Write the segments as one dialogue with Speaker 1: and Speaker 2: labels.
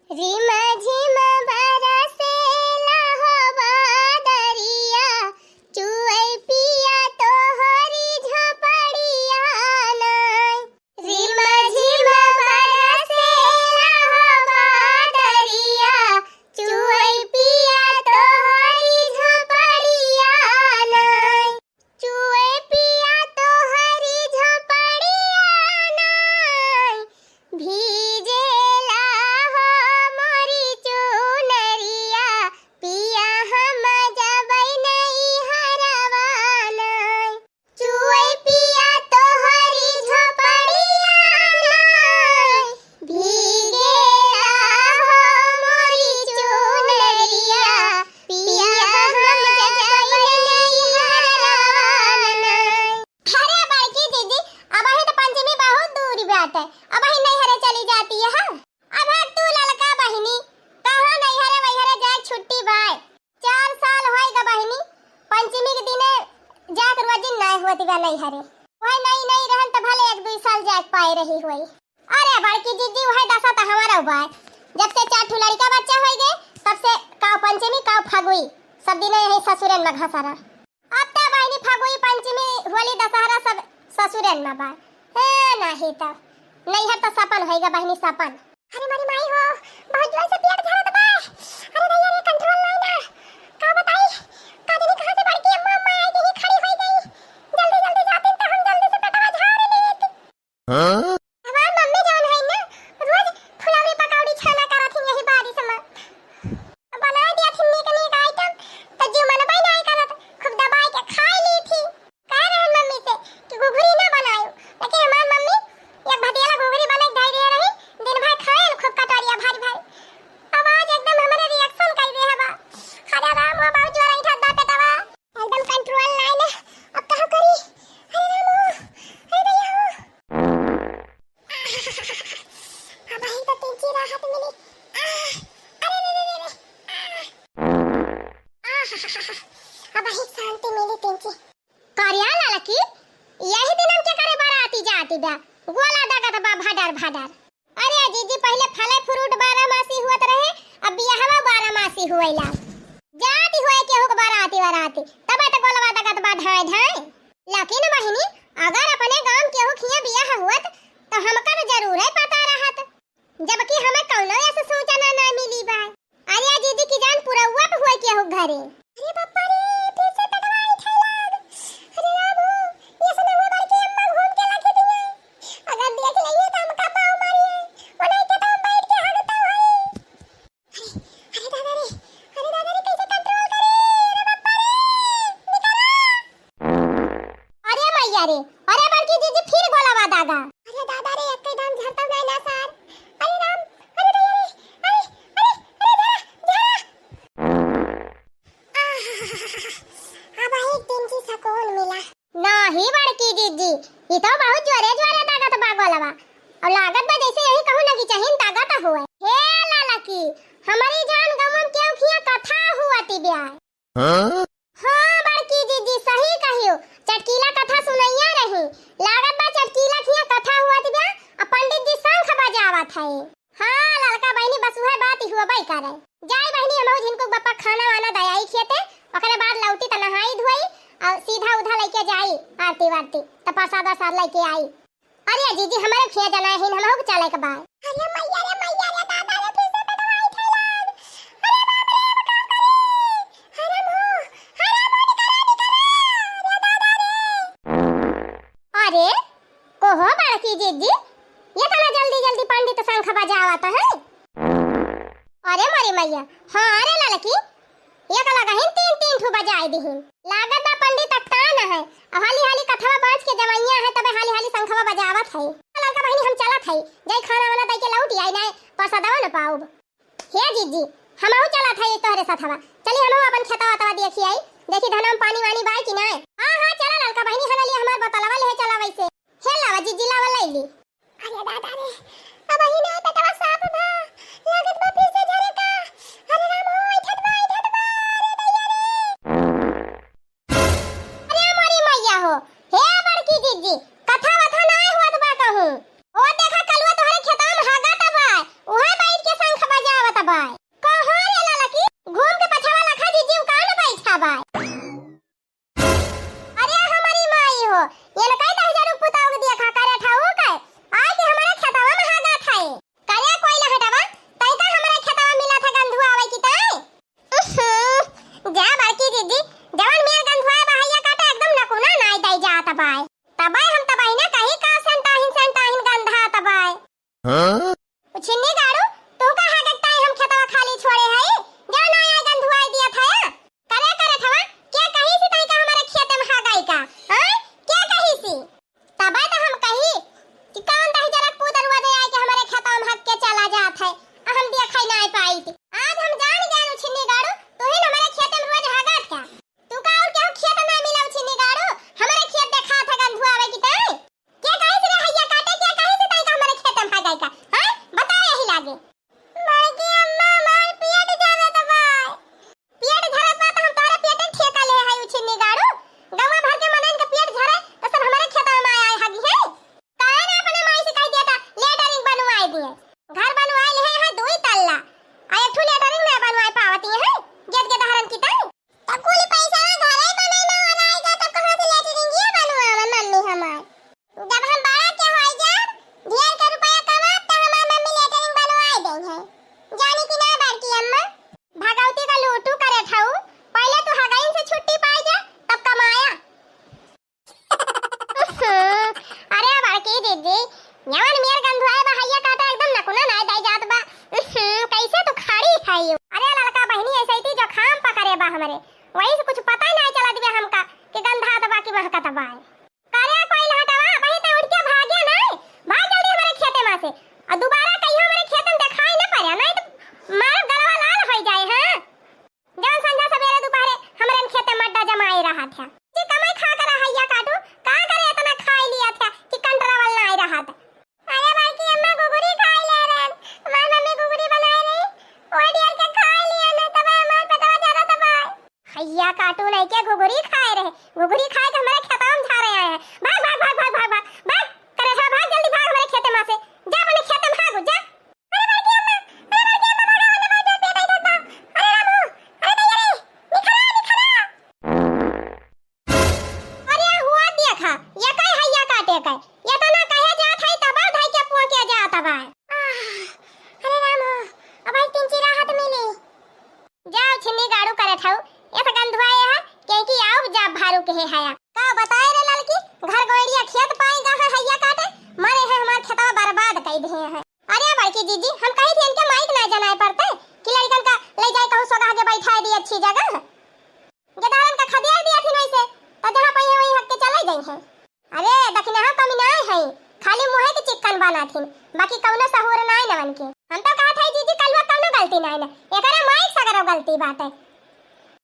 Speaker 1: रिमा झिमा बरसेला हवा दरिया, चुए पिया तोहरी झोपड़िया नाय। रिमा झिमा बरसेला हवा दरिया, चुए पिया तोहरी झोपड़िया नाय। चुए पिया तोहरी झोपड़िया नाय। भीजेला हमरी चुनरिया, पिया हम जबै नहीं हरवा नाय। चुए पिया तोहरी झोपड़िया नाय। भीजेला हमरी चुनरिया, पिया हम जबै नहीं हरवा नाय। अरे बड़की दीदी, अब ही तो पंचमी बहुत दूर बात है, अब ही नहीं हरे चली जाती है। अब है तू ललका बहिनी, कहाँ नहीं हरे वही हरे जाए छुट्टी बाय। 4 साल होएगा बहिनी, पंचमी के दिने जात रोजिन नहीं होती गा नहीं हरे। वही नहीं रहन तो भले 1-2 साल जाए पाए रही हुई। अरे बड़की दीदी वही दशा तो हमारा हुआ है। जब से 4 ठुलड़ी का बच्चा हो गए तब से काव पंचमी काव फगुई सब दिन यही ससुरन में घसरा। अब तो बहिनी फगुई पंचमी होली दशहरा सब ससुरन में बा। नहीं तो नहीं है तो सपन होएगा बहिनी सपन। अरे मारी माई हो, बहुत जोर से पेट दर्द बा। अरे नहीं अरे कंट्रोल नहीं ना, का बताई काजनी कहां से बड़की अम्मा आई यही खड़ी हो गई। जल्दी जल्दी जाते तो हम जल्दी से पेटवा झाड़ लेते। हां हमार मम्मी जान है ना, रोज फुलौरी पकौड़ी छाना करत यही बारिश में बना दिया थी नीक नीक आइटम, तो जो मन भाई नहीं करत खूब दबाई के खा ली थी। कह रहे मम्मी से कि घुघरी ना बनाओ, लेकिन हमार मम्मी एक भटियाला घुघरी बना के दे रही, दिन भर खाए खूब कटोरिया भारी भारी। आवाज एकदम हमारे रिएक्शन कर दे हवा। अरे राम हो बहुत जोर उठा दा पेटवा, एकदम कंट्रोल नहीं ना, अब कहां करी। अरे राम हो, अरे भैया हो। अब ही तो तेजी राहत मिली। अरे रे रे रे, अब ही शांति मिली तेजी। कार्यालय लकी यही दिन हम क्या करे बाराती जाती बा, गोला दगत बा भडर भडर। अरे जीजी पहले फले फ्रूट 12 मासी हुआ रहे, अब बियाहवा 12 मासी हुएला। जाती हुए केहू के बाराती तब तो गोलवा दगत बा ढाई ढाई। लेकिन बहिनी अगर अपने गांव केहू खिया बियाह हुत तो हमका जरूर है पता रहत, जबकि हमें कौनो ऐसे सूचना ना मिली बा। अरे जीजी की जान पुरौवा पे हुए केहू घरे। अरे बापा रे, फिर से पेटवा उठैला। अरे राम हो, ये सुना हुआ बड़की अम्मा घूम के लाके दिए, अगर देख लइए तो हमका पाव मारिए, वो नहीं के तो हम बैठ के हगता है। अरे दादा रे कैसे कंट्रोल करे। अरे बापा रे निकला। अरे मैया रे, अरे बड़की दीदी फिर गोलावा दागा। अरे दादा रे एकदम झरता गए ना सर। अरे राम, अरे दैया रे, अरे जरा अब एक दिन की सुकून मिला। नहीं बड़की दीदी, ये तो बहुत जोरे जोरे ताकत बा गोलवा, और लागत बा जैसे यही कहू ना कि चाहिन ताकत हुए। हे लाला की हमारी जान गमन केहू खिया कथा हुआती ब्याह। हां बड़की दीदी सही कहियो, चटकीला कथा सुनैया रही। लागत बा चटकीला खिया कथा हुआती ब्याह, और पंडित जी शंख बजावत है। हां लड़का बहनी बस वह बात ही हुआ बाई करे। जाई बहनी हमहु जिनको बापा खाना वाना दयाई खेते, ओकरे बाद लौटी त नहाई धोई और सीधा उधा लेके जाई आरती वारती त प्रसाद सार लेके आई। अरे जीजी हमारे खिया जाना है, हमहु चले के बाद। अरे मैया रे दादा रे फिर से पेटवा उठैला। अरे बाप रे अब का करी। अरे मो निकला रे दादा रे। अरे कोहो बड़की जीजी, ये तना जल्दी जल्दी पंडित शंख बजावत है। अरे मारी मैया, हां अरे लड़की एक लगा है 3 ठू बजाई दिहिन। लागत बा पंडित तान है, हाली हाली कथवा बाज के जवैया है तबे हाली हाली शंखवा बजावत है। लड़का बहनी हम चलत है, जाई खाना वाला दई के लौट आई ना प्रसादवा न पाऊब। हे जीजी हमहु चलत है तोहरे साथवा, चली हमहु अपन खेतवा तवा देखी आई, देखी धनम पानी वानी बाई कि ना। हां चला लड़का बहनी हनली हमार बतलवा ले चला वैसे। हे लावा जीजी लावा लईली। अरे दादा रे अब ही ना पेटवा साफ बा, लागत बा फिर से झरे का। अरे राम हो इठत बा। अरे मारी मैया हो, हे बड़की जीजी कथा वथा ना हुआ बा कहूं। ओ देखा कलवा तोहरे खेतवा में हागा तबा, ओहे बैठ के शंख बजावत बाय कहां रे ललकी घूम के पछवा लखा जीजी का न बैठा बाय अरे हमारी माई हो ये न कई 10,000 पुताओ के दिया खा करे ठाऊ के आज के हमारे खेतवा में हागा थाए करे कोई ला हटावा तई का हमारे खेतवा मिला था गंधु आवे की तई जा बाकी जीजी जवन मेर गंधु आए बहैया काटे एकदम नकुना नाई दई जात बाय तबाय हम तबाय ना कहीं का संताहिन गंधा तबाय हां छिन्नी गाड़ू तू का हागता है हम खेतवा खाली छोड़े है जा ना आए गंधुआई दिया था करे करे थवा क्या कही सी तई का हमारे खेत में हागाई का हां क्या कही सी तबे तो हम कही कि कौन दही जरा पूदलवा दे आए कि हमारे खेतवा में हक के चला जात है हम दिया खाई ना पाई थी आज हम जान गए छिन्नी गाड़ू तू ही हमारे खेत में रोज हागत का तू का और क्या खेत ना मिला छिन्नी गाड़ू हमारे खेत देखा था गंधुआ आवे की तई क्या कही सी रे हैया काटे क्या कही सी तई का हमारे खेत में हागाई का हां बता यही लागे मागी अम्मा मार पेट जावे त बाय पेट झरे पा त हम तोरे पेट ठेका ले है उछिनी गाड़ू गवा भर के मनन के पेट झरे त सब हमारे खेत में आए हागी है काहे ना अपने माई से कह देता लेटरिंग बनवाई दिए घर बनवाई ले है 2 तल्ला आ एक ठो लेटरिंग में बनवाई पावती है गेट के दहरन की तई त कुल पैसा घरे बनाई में और आएगा त कहां से लेटरिंग ये बनवावा मम्मी हमार जब हम बड़ा के होई जा ढेर के रुपया कमात त हमार मम्मी लेटरिंग बनवाई दे है जानी कि ना बड़की अम्मा भगवती का लूटू करे ठाऊ पहले तू हगाइन से छुट्टी पाई जा तब कमाया अरे बड़की दीदी यवन मेर गंधुआए बहैया काटा एकदम नकुना ना दई जात बा कैसे तू खाड़ी खाई अरे लड़का बहनी ऐसे ही जो खाम पकड़े बा हमरे वही से कुछ पता नहीं चला दिबे हमका कि गंधा दबा की महका दबा करे कोई हटावा वही ते उड़ के भागे नहीं भाग जल्दी हमारे खेते में से और दोबारा कहियो हमारे खेत में दिखाई न पड़े नहीं तो मार गलवा लाल हो जाए हां जब संध्या सवेरे दोपहर हमारे खेत में मड्डा जमाई रहा था जी कमाई खा कर हैया काटू का करे इतना खाई लिया था कि कंट्रोल ना आई रहा था अरे भाई की अम्मा गुगुरी खाई ले रहे हमारी मम्मी गुगुरी बनाई रही और डियर के खाई लिया ना तब हमार पेटवा जरा तब हैया काटू नहीं के गुगुरी खाए रहे गुगुरी खाए के हमारे खेत में झा रहे हैं भाग भाग भाग भाग भाग भाग भाग करे था भाग जल्दी भाग हमारे खेत में से जा अपने खेत में भाग जा अरे भाई की अम्मा भाग जा पेट ही था अरे रामू अरे तैयारी निखरा अरे हुआ देखा ये कई हैया काटे कई ये तो ना कहे जात है तब धाई के पुआ के जात बा अरे रामू अब आई तिंची राहत मिली जाओ छिन्नी गाड़ू करे ठाऊ ये तो गंधुआए है क्योंकि आओ जा भारू के है हैया का बताए रे लड़की घर गोड़िया खेत पाएगा है हैया काटे मरे है हमार खेतवा बर्बाद कर दिए है अरे बड़की जीजी हम कही थी इनके माइक ना जनाए पड़ते कि लड़कन का ले जाए कहू सोगा के बैठाए दी अच्छी जगह गदारन का खदेड़ दिया थी वैसे तो जहां पे वही हक के चले गई है अरे दखने हम कमी ना है खाली मुंह के चिकन बना थी बाकी कौनो सहूर ना है नवन के हम तो कहा था जीजी कलवा कौनो गलती ना है एकरा माइक सगरो गलती बात है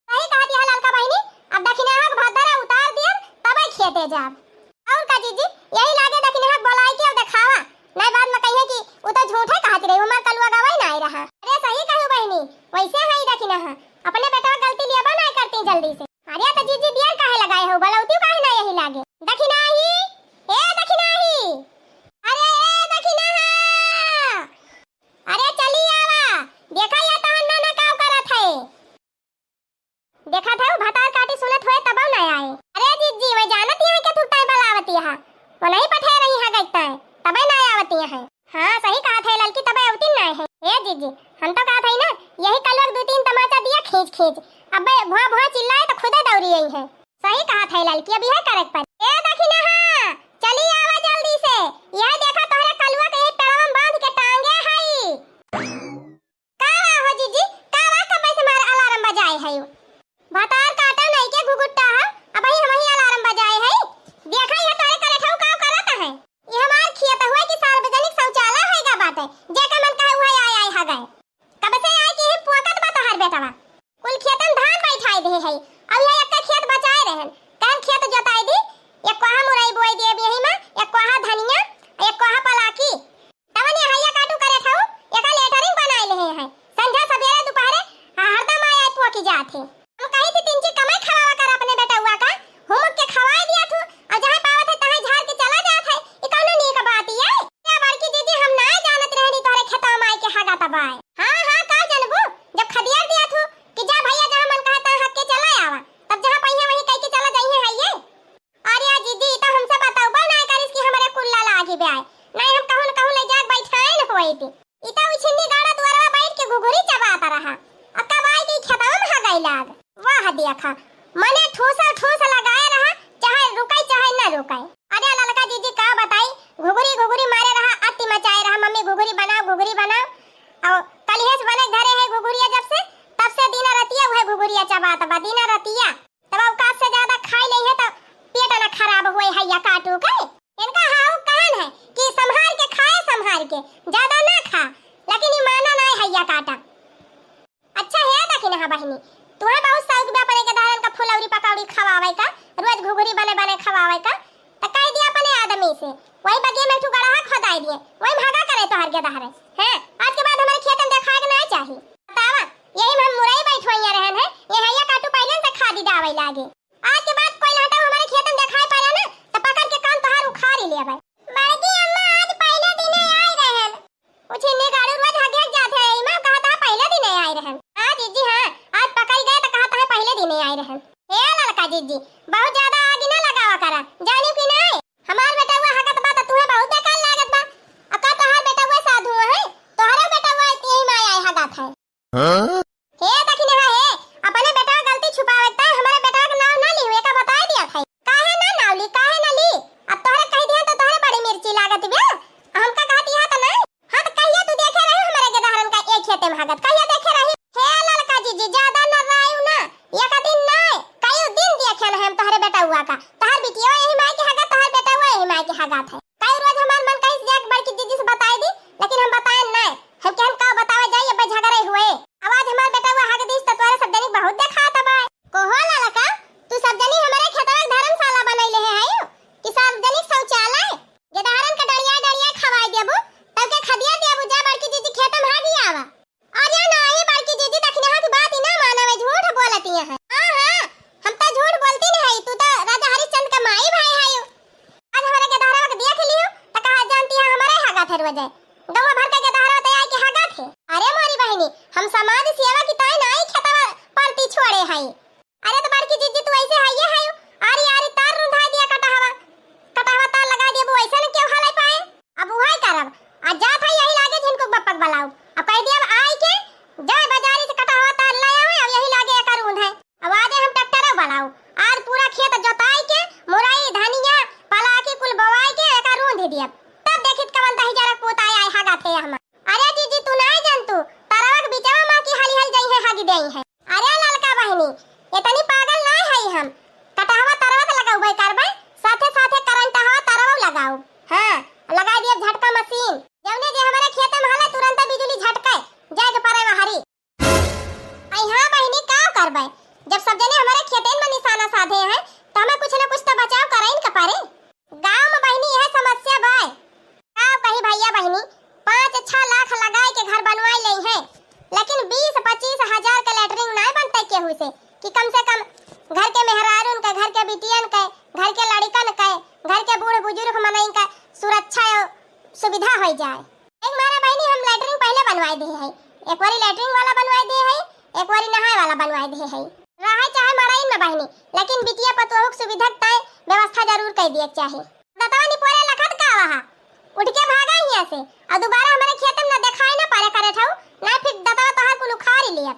Speaker 1: सही कहा दिया लड़का बहनी अब दखने हक भदरा उतार दिया तब खेते जाब और का जीजी यही लागे दखने हक बोलाई के दिखावा नहीं बाद में कहिए कि वो तो झूठे कहत रही हमार कलवा गवाई ना आई रहा अरे सही कहू बहनी वैसे है दखने हां अपने बेटा गलती लिया बना करती जल्दी से अरे तो जीजी बियर काहे लगाए हो बलौती काहे ना यही लागे दखना ही ए दखना ही अरे ए दखना अरे चली आवा देखा या तहन ना का करत है देखा था भतार काटी सुनत होए तब ना आए अरे जीजी वे जानत है कि तू टाइम बलावती है वो नहीं पठे रही है गईता है तब ना आवती है हां सही कहा था लड़की तब आवती ना है ए जीजी हम तो कहा था ना यही कलर 2-3 तमाचा दिया खींच खींच अबे भों भों चिल्लाए तो खुदे दौड़ी आई है सही कहा था लड़की अभी है करक पर ए दखिना हां चली आवा जल्दी से यह देखा तोहरे कलवा के पेड़वा में बांध के टांगे हई का हो जीजी का कब से मार अलार्म बजाए है भतार काटा नहीं के गुगुट्टा अब हम ही अलार्म बजाए है देखा ये तोरे करे ठाऊ का करत है ये हमार खेत हुआ कि सार्वजनिक शौचालय हैगा बात है जे के मन कहे हुआ आए आए हा गए कब से आए कि पुआकत बा तोहर बेटावा कुल खेतन धान बैठाई दे है अब ये एक खेत बचाए रहन कान खेत जोताई दी एक कोहा मुरई बोई दे यही में एक कोहा धनिया एक कोहा पलाकी तवन ये हैया काटू करे ठाऊ एका लेटरिंग बनाई ले है संध्या सवेरे दोपहर हरदम आए पुआ की जात है हम कही थी 3 चीज कमाई खवावा कर अपने बेटा हुआ का होमवर्क के खवाए दिया थू और जहां पावत है तहां झाड़ के चला जात है ई कौनो नी का बात है क्या बड़की दीदी हम ना जानत रहनी तोरे खेतवा में आई के हागा तबाय हां हां का कहा दिया खा मने ठूस लगाए रहा चाहे रुकाई चाहे ना रुकाई। अरे ललका जीजी का बताई घुघुरी मारे रहा अति मचाए रहा मम्मी घुघुरी बनाओ और कलिहेस बने घरे है घुघुरिया जब से तब से दिन रतिया हुए घुघुरिया चबात बा दिन रतिया तब औकात से ज्यादा खाई नहीं है तो पेट ना खराब होए है या काटू के इनका हाउ कहन है कि संभाल के खाए संभाल के ज्यादा ना खा लेकिन ईमाना ना है या काटा। अच्छा है दखिन हा बहिनी तुहे बहुत शौक बा अपने के दारन का फुलौरी पकौड़ी खवावे का रोज घुघुरी बने खवावे का त कह दिया अपने आदमी से वही बगे में ठुकरा खोदाई दिए वही भागा करे तो हर के दहरे हैं आज के बाद हमारे खेत में देखा के नहीं चाहिए बतावा यही हम मुरई बैठोइया रहन है ये हैया काटू पहले से खादी डावे लागे आज के बाद कोई लाटा हमारे खेत में देखाई पाया ना तो पकड़ के कान तोहार उखाड़ ले भाई बड़की अम्मा आज पहले दिन आई रहन उछने गाड़ी रोज हगे जाते है इमा कहा था पहले दिन आई रहन हां जीजी हां आज पकड़ गए तो कहा था पहले दिन आई रहन हे ललका जीजी बहुत ज्यादा आगे ना लगावा करा जानी कि नहीं हमार बेटा हुआ हगत बा तो तुम्हें बहुत बेकार लागत बा अब का तोहार बेटा हुआ साधु है तोहरा बेटा हुआ यही माय आई हगत है हां हे दखिन है अपने बेटा गलती छुपावता हमारे बेटा का नाम ना ली हुए का बता दिया था काहे ना नाम ली काहे ना ली अब तोहरे कह दिया तो तोहरे बड़ी मिर्ची लागत बे हमका कहती है तो नहीं हां तो कहिए तू देखे रहे हमारे गदहरन का एक खेते में हगत कहिए देखे रही हे ललका जीजी ज्यादा न रायू ना एक दिन नहीं कई दिन देखे ना हम तोहरे बेटा हुआ का तोहर बिटिया यही माय के हगत तोहर बेटा हुआ यही माय के हगत है कई रोज हमार मन कहीं जाके बड़की जीजी से बताई दी लेकिन हम बताए नहीं हम कहन का बतावे जाइए बे झगड़े हुए आवाज हमार बेटा हुआ हग दिस तो तोरे सब जनी बहुत देखा था भाई कोहो ललका तू सब जनी हमारे खेतवा में धर्मशाला बनैले है आयो कि सार्वजनिक शौचालय गदहरन का डड़िया खवाई देबू तब के खदिया देबू जा बड़की जीजी खेत में भागी आवा और या ना ये बड़की जीजी दखने हाथ बात ही ना मानवे झूठ बोलती है हां हम तो झूठ बोलती नहीं है तू तो राजा हरिश्चंद्र का माई भाई है आज हमारे गदहरवा के देख लियो तो कहा जानती है हमारे हगा थे रोजे गवा भर के गदहरवा तो आई के हगा थे अरे मोरी बहनी हम समाज सेवा की ताई नहीं खेतवा पलटी छोड़े है अरे तो बड़की जीजी तू ऐसे है ये है आरी तार रुंधा दिया कटावा तार लगा दिए वो ऐसा न क्यों हाले पाए अब वही करब आज जा था यही लागे जिनको बप्पक बलाऊ अब कह दिया आई के जाए बाजारी से कटावा तार ले आवे अब यही लागे एक रुंध है अब आज हम ट्रैक्टर बलाऊ आज पूरा खेत जोताई के मुरई धनिया पला के कुल बवाई के एक रुंध दिया तब देखित कवन दही जरा पोता आई हागा थे हम अरे जीजी तू नहीं जानतू तरवक बिचवा मां की हाली हल जाई है हागी देई है अरे ललका बहनी इतनी पागल नहीं है हम कटहवा तरवा लगाऊ भाई करबे साथे साथे करंट हवा तरवा लगाऊ हां लगा दिए झटका मशीन जौने जे हमारे खेत में हला तुरंत बिजली झटके जाग परे हरी आई हां बहनी का करबे जब सब जने हमारे खेतन में निशाना साधे हैं तो हमें कुछ न कुछ तो बचाव करें का पारे गांव में बहनी यह समस्या भाई का कही भैया बहनी 5-6 लाख लगाए के घर बनवाई ले हैं लेकिन 20-25 हजार का लेटरिंग नहीं बनते केहू से कि कम से कम घर के मेहरारून का घर के बिटियन का घर के लड़कन का घर के बूढ़ बुजुर्ग मनई का सुरक्षा सुविधा हो जाए एक मारा बहनी हम लेटरिंग पहले बनवाई दे है एक बारी लेटरिंग वाला बनवाई दे है एक बारी नहाए वाला बनवाई दे है रहे चाहे मराई न बहनी लेकिन बिटिया पतोहक सुविधा तय व्यवस्था जरूर कर दिए चाहिए दतवानी पोरे लखत का वहां उठ के भागा यहां से और दोबारा हमारे खेत में न दिखाई न पारे करे थाऊ ना फिर दतवा तोहार कुल उखाड़ लिया